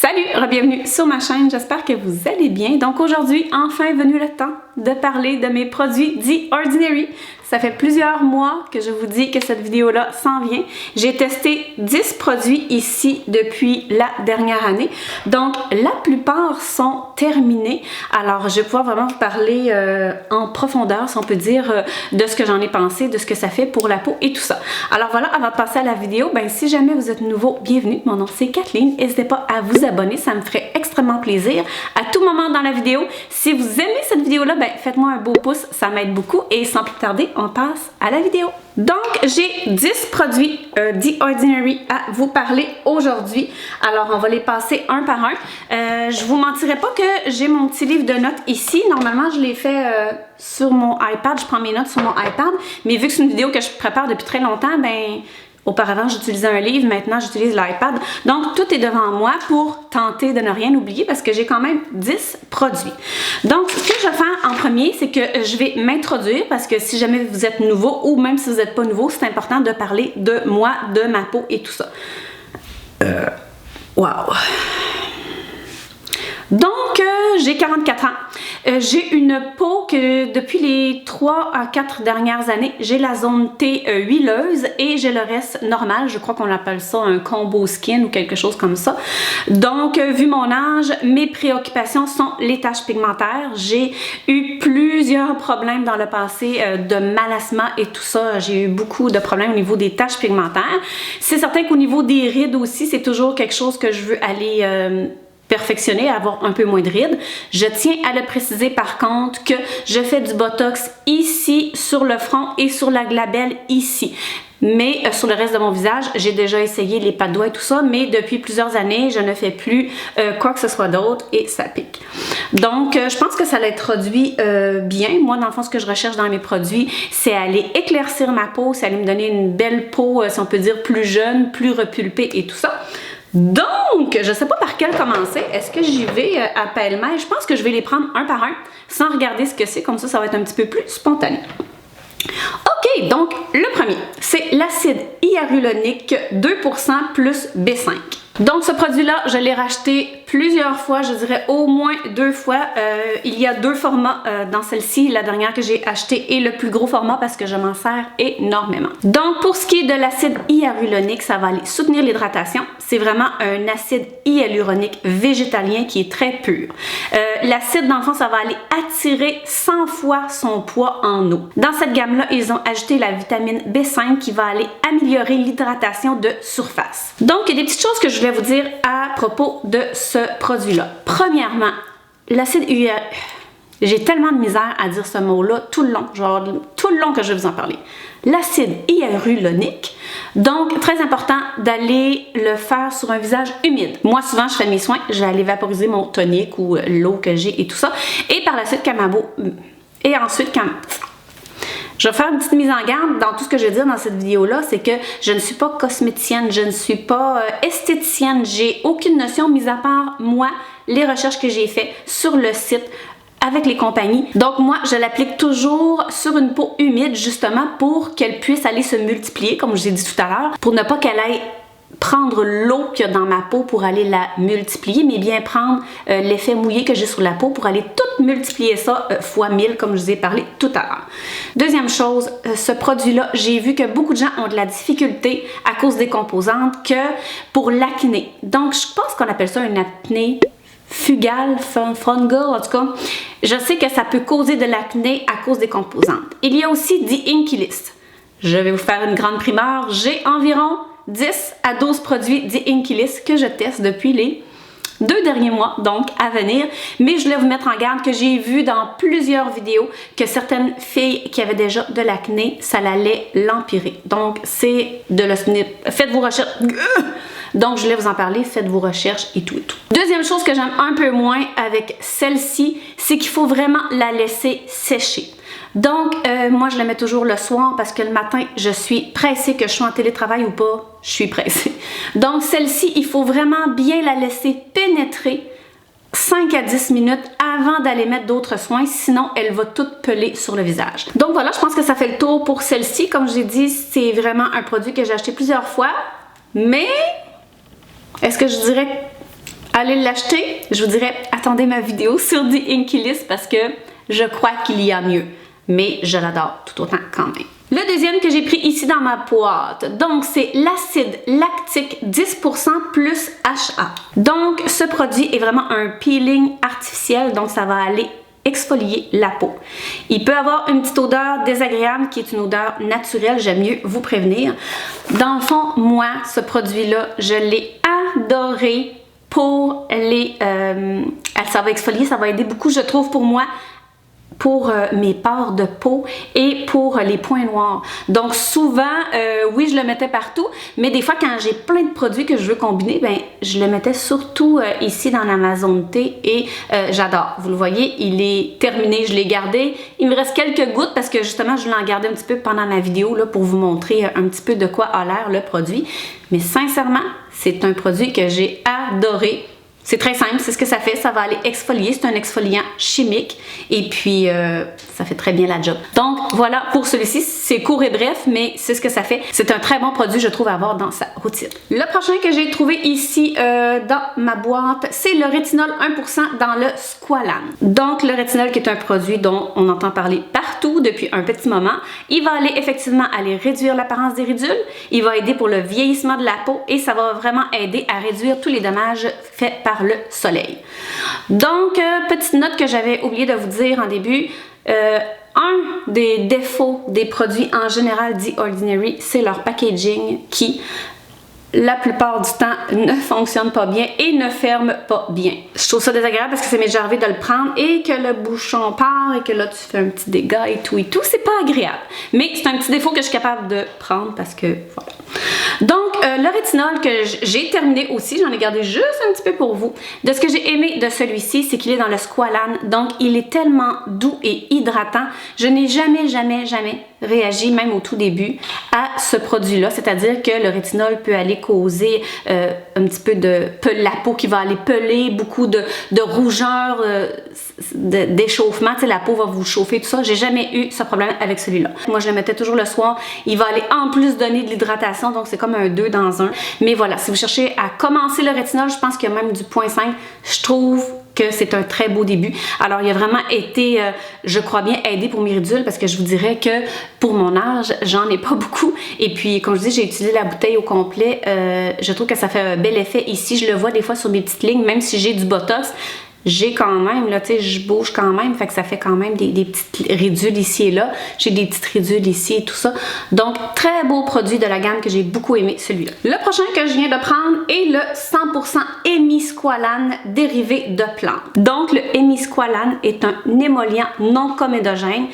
Salut, bienvenue sur ma chaîne, j'espère que vous allez bien. Donc aujourd'hui, enfin est venu le temps de parler de mes produits The Ordinary. Ça fait plusieurs mois que je vous dis que cette vidéo-là s'en vient. J'ai testé 10 produits ici depuis la dernière année. Donc la plupart sont terminés. Alors je vais pouvoir vraiment vous parler en profondeur, si on peut dire, de ce que j'en ai pensé, de ce que ça fait pour la peau et tout ça. Alors voilà, avant de passer à la vidéo, ben si jamais vous êtes nouveau, bienvenue. Mon nom c'est Kathleen. N'hésitez pas à vous abonner, ça me ferait extrêmement plaisir. À tout moment dans la vidéo, si vous aimez cette vidéo-là, ben faites-moi un beau pouce, ça m'aide beaucoup. Et sans plus tarder, on passe à la vidéo. Donc, j'ai 10 produits The Ordinary à vous parler aujourd'hui. Alors, on va les passer un par un. Je vous mentirai pas que j'ai mon petit livre de notes ici. Normalement, je l'ai fait sur mon iPad. Je prends mes notes sur mon iPad. Mais vu que c'est une vidéo que je prépare depuis très longtemps, ben... Auparavant, j'utilisais un livre, maintenant j'utilise l'iPad. Donc, tout est devant moi pour tenter de ne rien oublier parce que j'ai quand même 10 produits. Donc, ce que je vais faire en premier, c'est que je vais m'introduire parce que si jamais vous êtes nouveau ou même si vous n'êtes pas nouveau, c'est important de parler de moi, de ma peau et tout ça. Wow! Donc, j'ai 44 ans. J'ai une peau que depuis les 3 à 4 dernières années, j'ai la zone T huileuse et j'ai le reste normal. Je crois qu'on appelle ça un combo skin ou quelque chose comme ça. Donc, vu mon âge, mes préoccupations sont les taches pigmentaires. J'ai eu plusieurs problèmes dans le passé de malassement et tout ça. J'ai eu beaucoup de problèmes au niveau des taches pigmentaires. C'est certain qu'au niveau des rides aussi, c'est toujours quelque chose que je veux aller... perfectionner, avoir un peu moins de rides. Je tiens à le préciser par contre que je fais du botox ici sur le front et sur la glabelle ici. Mais sur le reste de mon visage, j'ai déjà essayé les pas de doigts et tout ça, mais depuis plusieurs années, je ne fais plus quoi que ce soit d'autre et ça pique. Donc, je pense que ça l'introduit bien. Moi, dans le fond, ce que je recherche dans mes produits, c'est aller éclaircir ma peau, c'est aller me donner une belle peau, si on peut dire, plus jeune, plus repulpée et tout ça. Donc, je ne sais pas par quel commencer. Est-ce que j'y vais à pêle-mêle? Je pense que je vais les prendre un par un sans regarder ce que c'est. Comme ça va être un petit peu plus spontané. OK, donc le premier, c'est l'acide hyaluronique 2% plus B5. Donc ce produit-là, je l'ai racheté plusieurs fois, je dirais au moins 2 fois. Il y a 2 formats dans celle-ci, la dernière que j'ai achetée est le plus gros format parce que je m'en sers énormément. Donc pour ce qui est de l'acide hyaluronique, ça va aller soutenir l'hydratation. C'est vraiment un acide hyaluronique végétalien qui est très pur. L'acide, dans le fond, ça va aller attirer 100 fois son poids en eau. Dans cette gamme-là, ils ont ajouté la vitamine B5 qui va aller améliorer l'hydratation de surface. Donc, il y a des petites choses que je voulais vous dire à propos de ce produit-là. Premièrement, l'acide hyaluronique. J'ai tellement de misère à dire ce mot-là tout le long, genre tout le long que je vais vous en parler. L'acide hyaluronique, donc très important d'aller le faire sur un visage humide. Moi, souvent, je fais mes soins, je vais aller vaporiser mon tonique ou l'eau que j'ai et tout ça. Et par la suite, quand ma peau... Et ensuite, quand... Je vais faire une petite mise en garde dans tout ce que je vais dire dans cette vidéo-là, c'est que je ne suis pas cosméticienne, je ne suis pas esthéticienne, j'ai aucune notion, mis à part moi, les recherches que j'ai faites sur le site, avec les compagnies. Donc moi, je l'applique toujours sur une peau humide justement pour qu'elle puisse aller se multiplier, comme je vous ai dit tout à l'heure, pour ne pas qu'elle aille prendre l'eau qu'il y a dans ma peau pour aller la multiplier, mais bien prendre l'effet mouillé que j'ai sur la peau pour aller tout multiplier ça fois 1000, comme je vous ai parlé tout à l'heure. Deuxième chose, ce produit-là, j'ai vu que beaucoup de gens ont de la difficulté à cause des composantes que pour l'acné. Donc, je pense qu'on appelle ça une acné fungale, en tout cas. Je sais que ça peut causer de l'acné à cause des composantes. Il y a aussi The Inkey List. Je vais vous faire une grande primeur. J'ai environ 10 à 12 produits The Inkey List que je teste depuis les 2 derniers mois, donc à venir. Mais je voulais vous mettre en garde que j'ai vu dans plusieurs vidéos que certaines filles qui avaient déjà de l'acné, ça allait l'empirer. Donc, c'est de le... Faites vos recherches. Donc, je voulais vous en parler, faites vos recherches et tout et tout. Deuxième chose que j'aime un peu moins avec celle-ci, c'est qu'il faut vraiment la laisser sécher. Donc, moi, je la mets toujours le soir parce que le matin, je suis pressée, que je sois en télétravail ou pas, je suis pressée. Donc, celle-ci, il faut vraiment bien la laisser pénétrer 5 à 10 minutes avant d'aller mettre d'autres soins, sinon elle va toute peler sur le visage. Donc voilà, je pense que ça fait le tour pour celle-ci. Comme j'ai dit, c'est vraiment un produit que j'ai acheté plusieurs fois, mais est-ce que je dirais allez l'acheter. Je vous dirais, attendez ma vidéo sur The Inkey List parce que je crois qu'il y a mieux. Mais je l'adore tout autant quand même. Le deuxième que j'ai pris ici dans ma boîte, donc c'est l'acide lactique 10% plus HA. Donc ce produit est vraiment un peeling artificiel, donc ça va aller exfolier la peau. Il peut avoir une petite odeur désagréable qui est une odeur naturelle, j'aime mieux vous prévenir. Dans le fond, moi, ce produit-là, je l'ai adoré pour les... ça va exfolier, ça va aider beaucoup, je trouve, pour moi, pour mes pores de peau et pour les points noirs. Donc souvent, oui, je le mettais partout, mais des fois quand j'ai plein de produits que je veux combiner, ben je le mettais surtout ici dans ma zone T et j'adore. Vous le voyez, il est terminé, je l'ai gardé. Il me reste quelques gouttes parce que justement, je l'ai en gardé un petit peu pendant ma vidéo là, pour vous montrer un petit peu de quoi a l'air le produit. Mais sincèrement, c'est un produit que j'ai adoré. C'est très simple, c'est ce que ça fait, ça va aller exfolier, c'est un exfoliant chimique et puis ça fait très bien la job. Donc voilà pour celui-ci, c'est court et bref, mais c'est ce que ça fait. C'est un très bon produit, je trouve, à avoir dans sa routine. Le prochain que j'ai trouvé ici dans ma boîte, c'est le rétinol 1% dans le Squalane. Donc le rétinol qui est un produit dont on entend parler partout depuis un petit moment, il va aller effectivement aller réduire l'apparence des ridules, il va aider pour le vieillissement de la peau et ça va vraiment aider à réduire tous les dommages faits par le soleil. Donc, petite note que j'avais oublié de vous dire en début, un des défauts des produits en général dits Ordinary, c'est leur packaging qui, la plupart du temps, ne fonctionne pas bien et ne ferme pas bien. Je trouve ça désagréable parce que ça m'est déjà arrivé de le prendre et que le bouchon part et que là tu fais un petit dégât et tout, c'est pas agréable. Mais c'est un petit défaut que je suis capable de prendre parce que voilà. Donc, le rétinol que j'ai terminé aussi, j'en ai gardé juste un petit peu pour vous. De ce que j'ai aimé de celui-ci, c'est qu'il est dans le Squalane, donc il est tellement doux et hydratant. Je n'ai jamais réagi, même au tout début, à ce produit-là, c'est-à-dire que le rétinol peut aller causer un petit peu de la peau qui va aller peler, beaucoup de rougeur, d'échauffement, tu sais, la peau va vous chauffer, tout ça. J'ai jamais eu ce problème avec celui-là. Moi, je le mettais toujours le soir. Il va aller en plus donner de l'hydratation, donc c'est comme un 2 dans 1. Mais voilà, si vous cherchez à commencer le rétinol, je pense qu'il y a même du 0.5. Je trouve que c'est un très beau début. Alors, il a vraiment été, je crois bien, aidé pour mes ridules parce que je vous dirais que pour mon âge, j'en ai pas beaucoup. Et puis, comme je dis, j'ai utilisé la bouteille au complet. Je trouve que ça fait un bel effet ici. Je le vois des fois sur mes petites lignes, même si j'ai du Botox. J'ai quand même, là, tu sais, je bouge quand même, fait que ça fait quand même des petites ridules ici et là. J'ai des petites ridules ici et tout ça. Donc, très beau produit de la gamme que j'ai beaucoup aimé, celui-là. Le prochain que je viens de prendre est le 100% hémisqualane dérivé de plantes. Donc, le hémisqualane est un émollient non comédogène.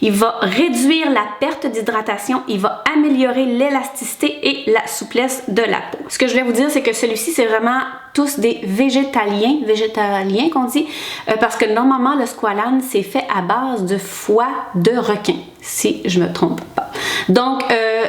Il va réduire la perte d'hydratation, il va améliorer l'élasticité et la souplesse de la peau. Ce que je voulais vous dire, c'est que celui-ci, c'est vraiment tous des végétaliens qu'on dit, parce que normalement le Squalane c'est fait à base de foie de requin, si je me trompe pas. Donc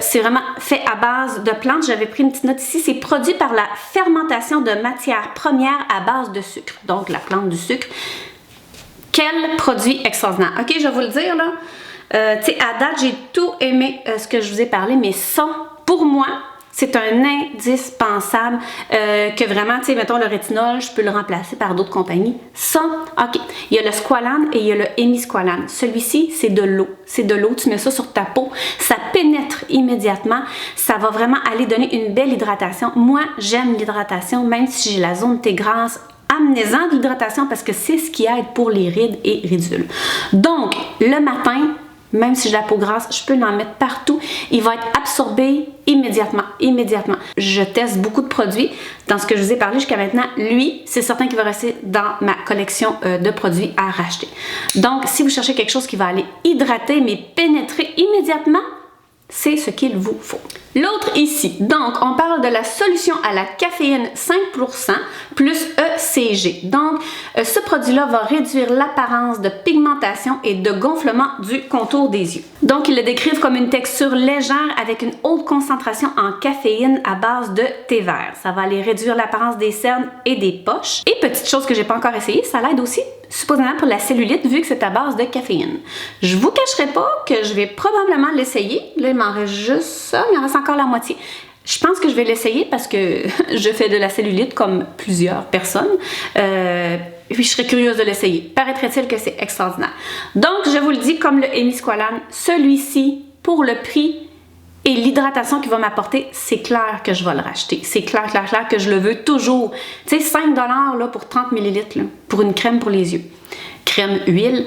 c'est vraiment fait à base de plantes. J'avais pris une petite note ici, c'est produit par la fermentation de matières premières à base de sucre, donc la plante du sucre. Quel produit extraordinaire! Ok, je vais vous le dire là, tu sais, à date j'ai tout aimé ce que je vous ai parlé, mais ça, pour moi, c'est un indispensable que vraiment, tu sais, mettons le rétinol, je peux le remplacer par d'autres compagnies. Ça, ok. Il y a le Squalane et il y a le hémisqualane. Celui-ci, c'est de l'eau. C'est de l'eau, tu mets ça sur ta peau, ça pénètre immédiatement. Ça va vraiment aller donner une belle hydratation. Moi, j'aime l'hydratation, même si j'ai la zone T grasse. Amenez-en de l'hydratation parce que c'est ce qui aide pour les rides et ridules. Donc, le matin, même si j'ai la peau grasse, je peux l'en mettre partout. Il va être absorbé immédiatement. Je teste beaucoup de produits. Dans ce que je vous ai parlé jusqu'à maintenant, lui, c'est certain qu'il va rester dans ma collection de produits à racheter. Donc, si vous cherchez quelque chose qui va aller hydrater, mais pénétrer immédiatement, c'est ce qu'il vous faut. L'autre ici, donc on parle de la solution à la caféine 5% plus ECG. Donc ce produit-là va réduire l'apparence de pigmentation et de gonflement du contour des yeux. Donc ils le décrivent comme une texture légère avec une haute concentration en caféine à base de thé vert. Ça va aller réduire l'apparence des cernes et des poches. Et petite chose que j'ai pas encore essayé, ça l'aide aussi supposément pour la cellulite vu que c'est à base de caféine. Je vous cacherai pas que je vais probablement l'essayer. Là, il m'en reste juste ça, il m'en reste encore la moitié. Je pense que je vais l'essayer parce que je fais de la cellulite comme plusieurs personnes. Puis je serais curieuse de l'essayer. Paraîtrait-il que c'est extraordinaire. Donc, je vous le dis, comme le Hémisqualane, celui-ci, pour le prix et l'hydratation qu'il va m'apporter, c'est clair que je vais le racheter. C'est clair que je le veux toujours. Tu sais, 5 $ là, pour 30 ml là, pour une crème pour les yeux. Crème, huile.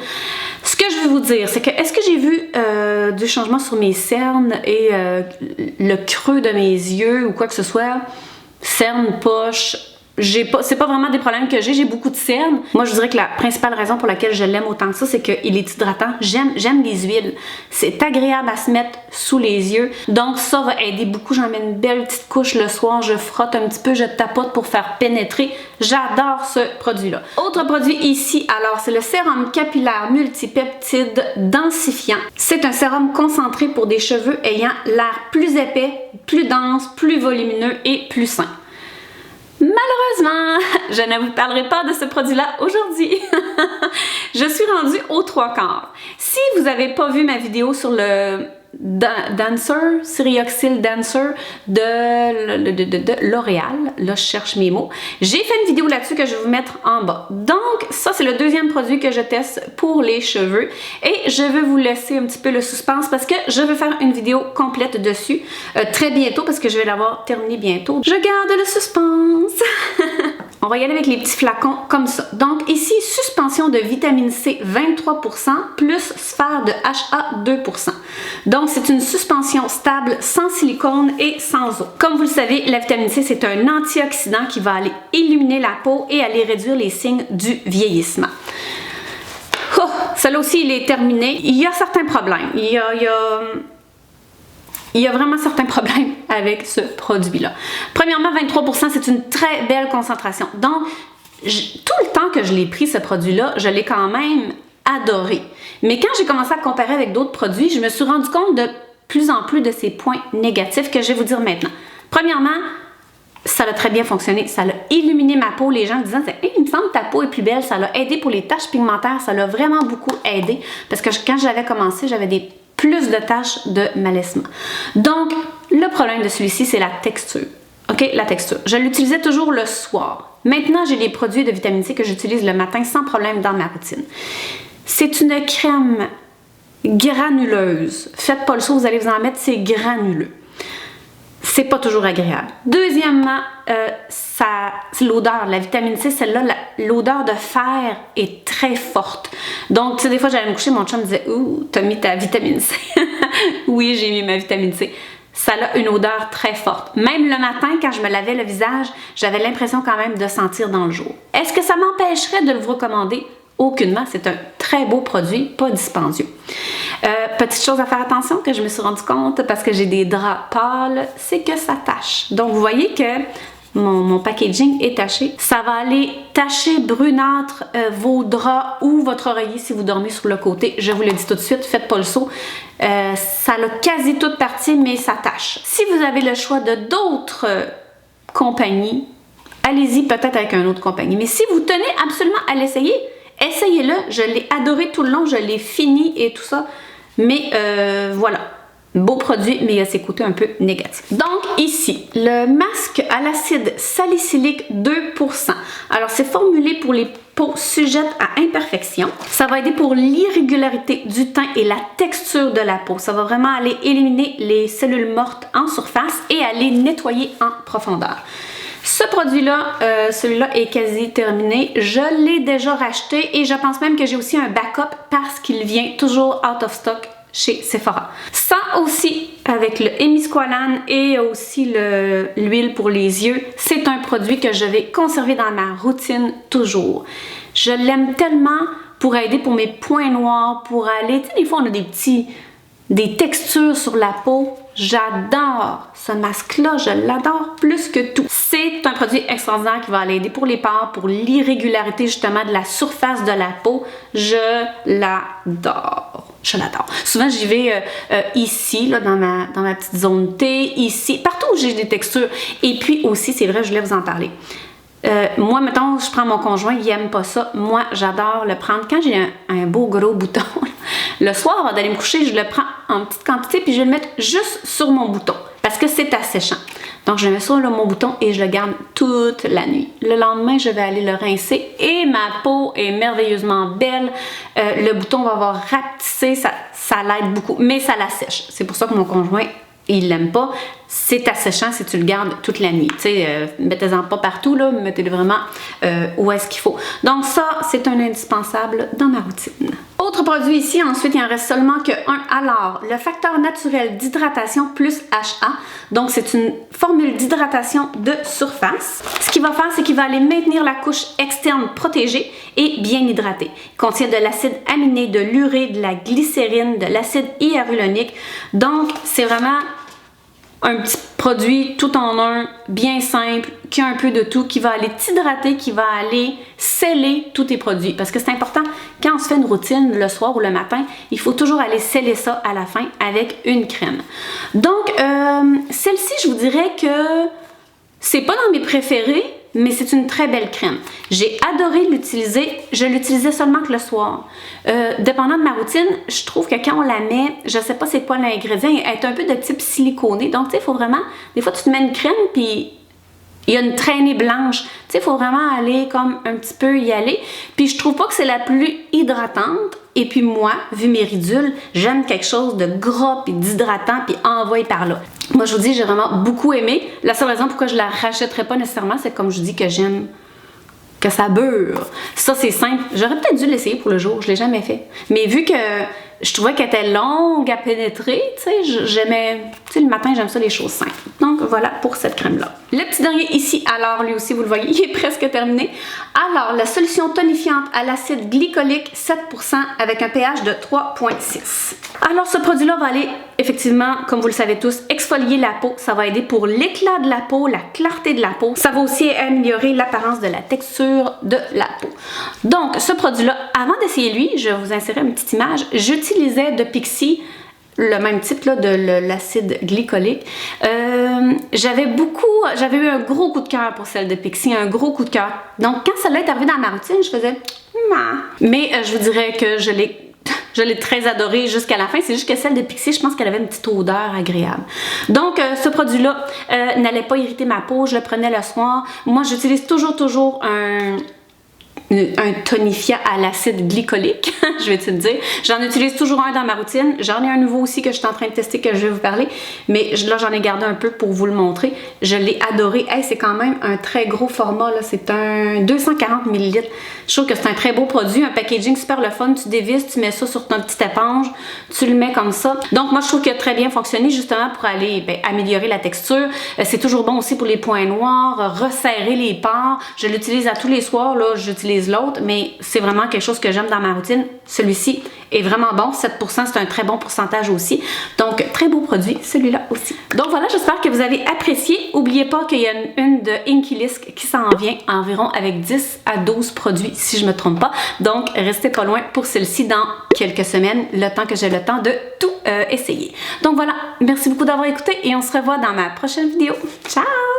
Ce que je veux vous dire, c'est que est-ce que j'ai vu du changement sur mes cernes et le creux de mes yeux ou quoi que ce soit? Cernes, poches. C'est pas vraiment des problèmes que j'ai beaucoup de cernes. Moi, je vous dirais que la principale raison pour laquelle je l'aime autant que ça, c'est qu'il est hydratant. J'aime les huiles. C'est agréable à se mettre sous les yeux. Donc ça va aider beaucoup. J'en mets une belle petite couche le soir, je frotte un petit peu, je tapote pour faire pénétrer. J'adore ce produit-là. Autre produit ici, alors c'est le sérum capillaire multipeptide densifiant. C'est un sérum concentré pour des cheveux ayant l'air plus épais, plus dense, plus volumineux et plus sain. Malheureusement, je ne vous parlerai pas de ce produit-là aujourd'hui. Je suis rendue aux 3/4. Si vous n'avez pas vu ma vidéo sur le Dancer, Serioxyl Dancer de L'Oréal, là je cherche mes mots, j'ai fait une vidéo là-dessus que je vais vous mettre en bas. Donc ça c'est le deuxième produit que je teste pour les cheveux et je vais vous laisser un petit peu le suspense parce que je vais faire une vidéo complète dessus très bientôt parce que je vais l'avoir terminé bientôt. Je garde le suspense. On va y aller avec les petits flacons comme ça. Donc ici, suspension de vitamine C 23% plus sphère de HA 2%. Donc c'est une suspension stable sans silicone et sans eau. Comme vous le savez, la vitamine C c'est un antioxydant qui va aller illuminer la peau et aller réduire les signes du vieillissement. Oh, celui-là aussi il est terminé. Il y a certains problèmes. Il y a vraiment certains problèmes avec ce produit-là. Premièrement, 23%, c'est une très belle concentration. Donc, tout le temps que je l'ai pris, ce produit-là, je l'ai quand même adoré. Mais quand j'ai commencé à comparer avec d'autres produits, je me suis rendu compte de plus en plus de ces points négatifs que je vais vous dire maintenant. Premièrement, ça a très bien fonctionné. Ça a illuminé ma peau. Les gens disant hey, il me semble que ta peau est plus belle. Ça l'a aidé pour les taches pigmentaires. Ça l'a vraiment beaucoup aidé. Parce que quand j'avais commencé, j'avais plus de taches de malaisement. Donc, le problème de celui-ci, c'est la texture. OK, la texture. Je l'utilisais toujours le soir. Maintenant, j'ai des produits de vitamine C que j'utilise le matin sans problème dans ma routine. C'est une crème granuleuse. Faites pas le saut, vous allez vous en mettre, c'est granuleux. C'est pas toujours agréable. Deuxièmement, c'est l'odeur. La vitamine C, celle-là, l'odeur de fer est très forte. Donc, tu sais, des fois, j'allais me coucher, mon chum me disait « Ouh, t'as mis ta vitamine C. » Oui, j'ai mis ma vitamine C. Ça a une odeur très forte. Même le matin, quand je me lavais le visage, j'avais l'impression quand même de sentir dans le jour. Est-ce que ça m'empêcherait de vous recommander? Aucunement, c'est un très beau produit, pas dispendieux. Petite chose à faire attention que je me suis rendu compte parce que j'ai des draps pâles, c'est que ça tache. Donc vous voyez que mon packaging est taché. Ça va aller tacher brunâtre vos draps ou votre oreiller si vous dormez sur le côté. Je vous le dis tout de suite, faites pas le saut. Ça l'a quasi toute partie, mais ça tache. Si vous avez le choix de d'autres compagnies, allez-y peut-être avec une autre compagnie. Mais si vous tenez absolument à l'essayer, essayez-le. Je l'ai adoré tout le long, je l'ai fini et tout ça. Mais voilà, beau produit, mais il a ses côtés un peu négatifs. Donc ici, le masque à l'acide salicylique 2%. Alors c'est formulé pour les peaux sujettes à imperfection. Ça va aider pour l'irrégularité du teint et la texture de la peau. Ça va vraiment aller éliminer les cellules mortes en surface et aller nettoyer en profondeur. Ce produit-là, celui-là est quasi terminé. Je l'ai déjà racheté et je pense même que j'ai aussi un backup parce qu'il vient toujours out of stock chez Sephora. Ça aussi, avec le Hémisqualane et aussi l'huile pour les yeux, c'est un produit que je vais conserver dans ma routine toujours. Je l'aime tellement pour aider pour mes points noirs, pour aller... Tu sais, des fois, on a des textures sur la peau. J'adore ce masque-là, je l'adore plus que tout. C'est un produit extraordinaire qui va aller aider pour les pores, pour l'irrégularité justement de la surface de la peau. Je l'adore. Je l'adore. Souvent, j'y vais ici, là, dans ma petite zone T, ici, partout où j'ai des textures. Et puis aussi, c'est vrai, je voulais vous en parler. Moi, mettons, je prends mon conjoint, il aime pas ça. Moi, j'adore le prendre. Quand j'ai un beau gros bouton, le soir, avant d'aller me coucher, je le prends en petite quantité puis je vais le mettre juste sur mon bouton parce que c'est asséchant. Donc je le mets sur mon bouton et je le garde toute la nuit. Le lendemain, je vais aller le rincer et ma peau est merveilleusement belle. Le bouton va avoir rapetissé, ça l'aide beaucoup, mais ça la sèche. C'est pour ça que mon conjoint, il l'aime pas. C'est asséchant si tu le gardes toute la nuit. Tu sais, mettez-en pas partout, là, mettez-le vraiment où est-ce qu'il faut. Donc ça, c'est un indispensable dans ma routine. Autre produit ici, ensuite, il en reste seulement que un. Alors, le facteur naturel d'hydratation plus HA. Donc, c'est une formule d'hydratation de surface. Ce qu'il va faire, c'est qu'il va aller maintenir la couche externe protégée et bien hydratée. Il contient de l'acide aminé, de l'urée, de la glycérine, de l'acide hyaluronique. Donc, c'est vraiment un petit produit tout en un, bien simple, qui a un peu de tout, qui va aller t'hydrater, qui va aller sceller tous tes produits. Parce que c'est important, quand on se fait une routine le soir ou le matin, il faut toujours aller sceller ça à la fin avec une crème. Donc, celle-ci, je vous dirais que c'est pas dans mes préférés, mais c'est une très belle crème. J'ai adoré l'utiliser. Je l'utilisais seulement que le soir. Dépendant de ma routine, je trouve que quand on la met, je sais pas c'est quoi l'ingrédient, elle est un peu de type siliconé. Donc, tu sais, il faut vraiment... Des fois, tu te mets une crème, puis il y a une traînée blanche. Tu sais, il faut vraiment aller comme un petit peu y aller. Puis, je trouve pas que c'est la plus hydratante. Et puis moi, vu mes ridules, j'aime quelque chose de gras puis d'hydratant puis envoyé par là. Moi, je vous dis, j'ai vraiment beaucoup aimé. La seule raison pourquoi je la rachèterais pas nécessairement, c'est comme je vous dis que j'aime que ça beurre. Ça, c'est simple. J'aurais peut-être dû l'essayer pour le jour. Je l'ai jamais fait. Mais vu que je trouvais qu'elle était longue à pénétrer, tu sais, j'aimais... Tu sais, le matin, j'aime ça les choses simples. Donc, voilà pour cette crème-là. Le petit dernier ici, alors, lui aussi, vous le voyez, il est presque terminé. Alors, la solution tonifiante à l'acide glycolique 7% avec un pH de 3,6. Alors, ce produit-là va aller, effectivement, comme vous le savez tous, exfolier la peau. Ça va aider pour l'éclat de la peau, la clarté de la peau. Ça va aussi améliorer l'apparence de la texture de la peau. Donc, ce produit-là, avant d'essayer lui, je vais vous insérer une petite image. J'utilisais de Pixi le même type là, de l'acide glycolique. J'avais eu un gros coup de cœur pour celle de Pixi, un gros coup de cœur. Donc, quand celle-là est arrivée dans ma routine, je faisais mais je vous dirais que je l'ai très adorée jusqu'à la fin. C'est juste que celle de Pixi, je pense qu'elle avait une petite odeur agréable. Donc, ce produit-là n'allait pas irriter ma peau. Je le prenais le soir. Moi, j'utilise toujours un tonifiant à l'acide glycolique, je vais te le dire. J'en utilise toujours un dans ma routine. J'en ai un nouveau aussi que je suis en train de tester, que je vais vous parler. Mais là, j'en ai gardé un peu pour vous le montrer. Je l'ai adoré. Hey, c'est quand même un très gros format. C'est un 240 ml. Je trouve que c'est un très beau produit. Un packaging super le fun. Tu dévisses, tu mets ça sur ton petit éponge. Tu le mets comme ça. Donc, moi, je trouve qu'il a très bien fonctionné justement pour aller améliorer la texture. C'est toujours bon aussi pour les points noirs, resserrer les pores. Je l'utilise à tous les soirs. Là, j'utilise l'autre, mais c'est vraiment quelque chose que j'aime dans ma routine. Celui-ci est vraiment bon. 7%, c'est un très bon pourcentage aussi. Donc, très beau produit, celui-là aussi. Donc voilà, j'espère que vous avez apprécié. N'oubliez pas qu'il y a une de Inkilisk qui s'en vient environ avec 10 à 12 produits, si je ne me trompe pas. Donc, restez pas loin pour celle-ci dans quelques semaines, le temps que j'ai le temps de tout essayer. Donc voilà, merci beaucoup d'avoir écouté et on se revoit dans ma prochaine vidéo. Ciao!